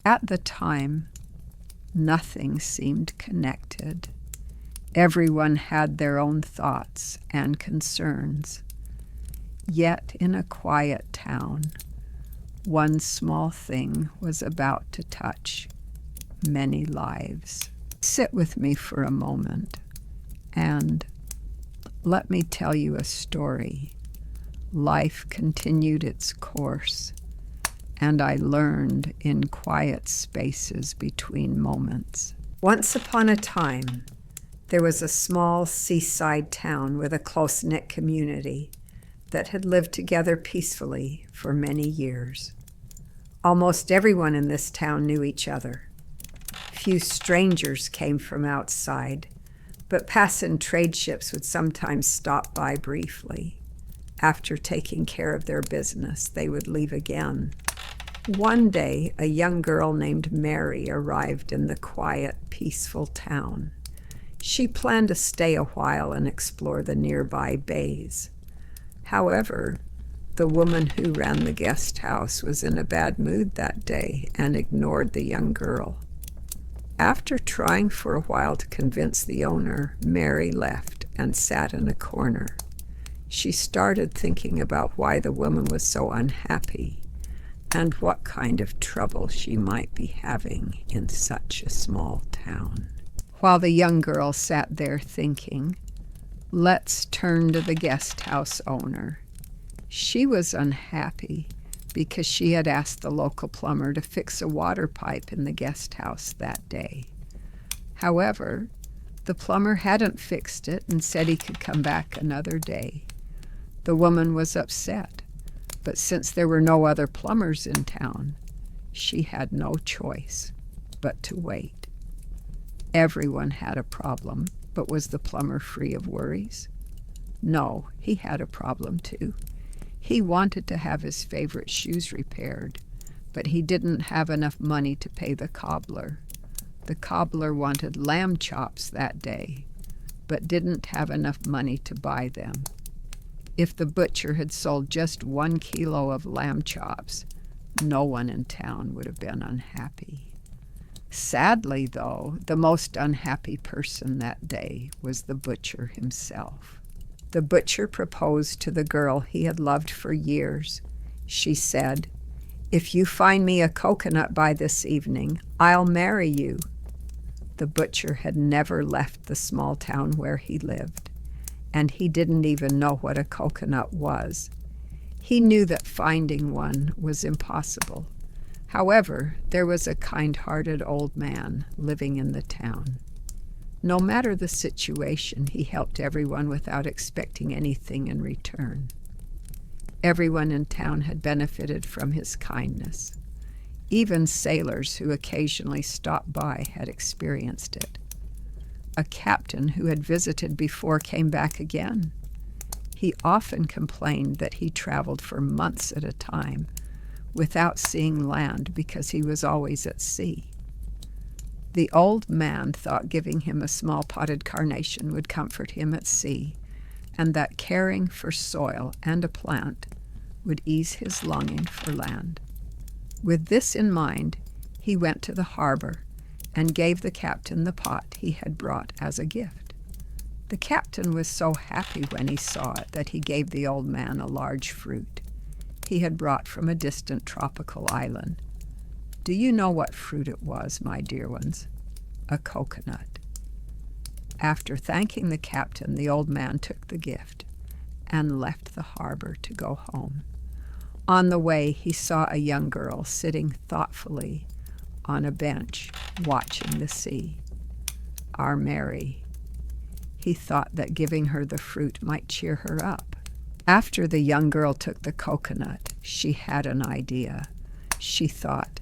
At the time, nothing seemed connected. Everyone had their own thoughts and concerns. Yet in a quiet town, one small thing was about to touch many lives. Sit with me for a moment and let me tell you a story. Life continued its course, and I learned in quiet spaces between moments. Once upon a time, there was a small seaside town with a close-knit community that had lived together peacefully for many years. Almost everyone in this town knew each other. Few strangers came from outside, but passing trade ships would sometimes stop by briefly. After taking care of their business, they would leave again. One day, a young girl named Mary arrived in the quiet, peaceful town. She planned to stay a while and explore the nearby bays. However, the woman who ran the guest house was in a bad mood that day and ignored the young girl. After trying for a while to convince the owner, Mary left and sat in a corner. She started thinking about why the woman was so unhappy and what kind of trouble she might be having in such a small town. While the young girl sat there thinking, let's turn to the guest house owner. She was unhappy because she had asked the local plumber to fix a water pipe in the guest house that day. However, the plumber hadn't fixed it and said he could come back another day. The woman was upset, but since there were no other plumbers in town, she had no choice but to wait. Everyone had a problem, but was the plumber free of worries? No, he had a problem too. He wanted to have his favorite shoes repaired, but he didn't have enough money to pay the cobbler. The cobbler wanted lamb chops that day, but didn't have enough money to buy them. If the butcher had sold just 1 kilo of lamb chops, no one in town would have been unhappy. Sadly, though, the most unhappy person that day was the butcher himself. The butcher proposed to the girl he had loved for years. She said, "If you find me a coconut by this evening, I'll marry you." The butcher had never left the small town where he lived, and he didn't even know what a coconut was. He knew that finding one was impossible. However, there was a kind-hearted old man living in the town. No matter the situation, he helped everyone without expecting anything in return. Everyone in town had benefited from his kindness. Even sailors who occasionally stopped by had experienced it. A captain who had visited before came back again. He often complained that he traveled for months at a time without seeing land because he was always at sea. The old man thought giving him a small potted carnation would comfort him at sea, and that caring for soil and a plant would ease his longing for land. With this in mind, he went to the harbor and gave the captain the pot he had brought as a gift. The captain was so happy when he saw it that he gave the old man a large fruit he had brought from a distant tropical island. Do you know what fruit it was, my dear ones? A coconut. After thanking the captain, the old man took the gift and left the harbor to go home. On the way, he saw a young girl sitting thoughtfully on a bench, watching the sea. Our Mary. He thought that giving her the fruit might cheer her up. After the young girl took the coconut, she had an idea. She thought,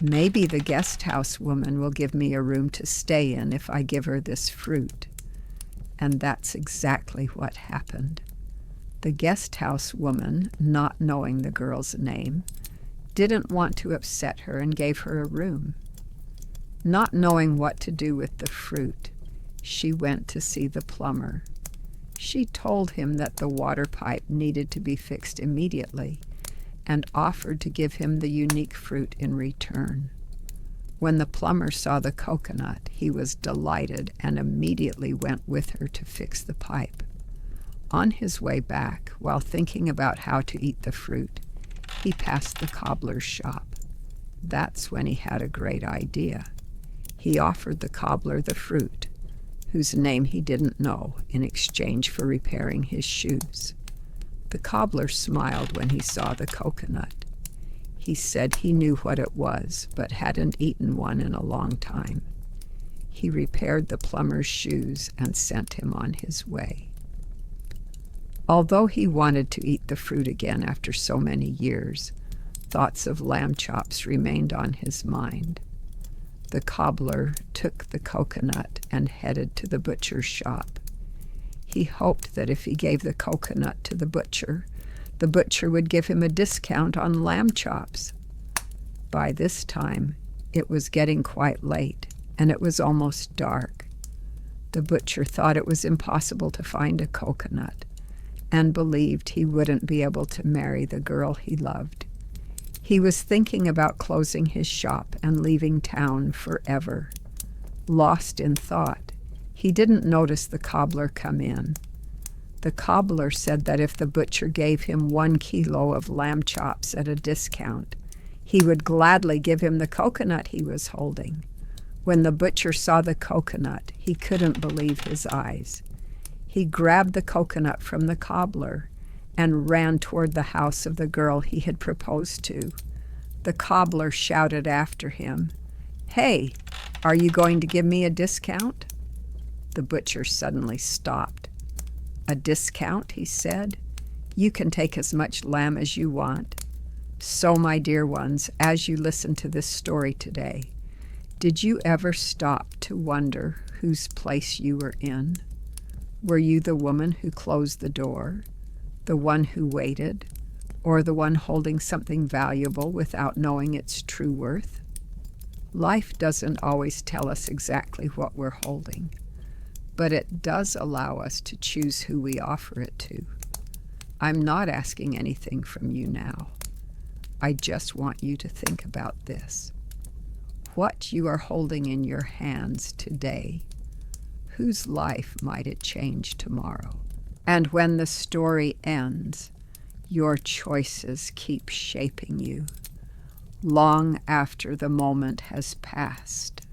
maybe the guest house woman will give me a room to stay in if I give her this fruit. And that's exactly what happened. The guest house woman, not knowing the girl's name, didn't want to upset her and gave her a room. Not knowing what to do with the fruit, she went to see the plumber. She told him that the water pipe needed to be fixed immediately and offered to give him the unique fruit in return. When the plumber saw the coconut, he was delighted and immediately went with her to fix the pipe. On his way back, while thinking about how to eat the fruit, he passed the cobbler's shop. That's when he had a great idea. He offered the cobbler the fruit, whose name he didn't know, in exchange for repairing his shoes. The cobbler smiled when he saw the coconut. He said he knew what it was, but hadn't eaten one in a long time. He repaired the plumber's shoes and sent him on his way. Although he wanted to eat the fruit again after so many years, thoughts of lamb chops remained on his mind. The cobbler took the coconut and headed to the butcher's shop. He hoped that if he gave the coconut to the butcher would give him a discount on lamb chops. By this time, it was getting quite late, and it was almost dark. The butcher thought it was impossible to find a coconut, and believed he wouldn't be able to marry the girl he loved. He was thinking about closing his shop and leaving town forever. Lost in thought, he didn't notice the cobbler come in. The cobbler said that if the butcher gave him 1 kilo of lamb chops at a discount, he would gladly give him the coconut he was holding. When the butcher saw the coconut, he couldn't believe his eyes. He grabbed the coconut from the cobbler and ran toward the house of the girl he had proposed to. The cobbler shouted after him, "Hey, are you going to give me a discount?" The butcher suddenly stopped. "A discount?" he said. "You can take as much lamb as you want." So, my dear ones, as you listen to this story today, did you ever stop to wonder whose place you were in? Were you the woman who closed the door, the one who waited, or the one holding something valuable without knowing its true worth? Life doesn't always tell us exactly what we're holding, but it does allow us to choose who we offer it to. I'm not asking anything from you now. I just want you to think about this. What you are holding in your hands today, whose life might it change tomorrow? And when the story ends, your choices keep shaping you, long after the moment has passed.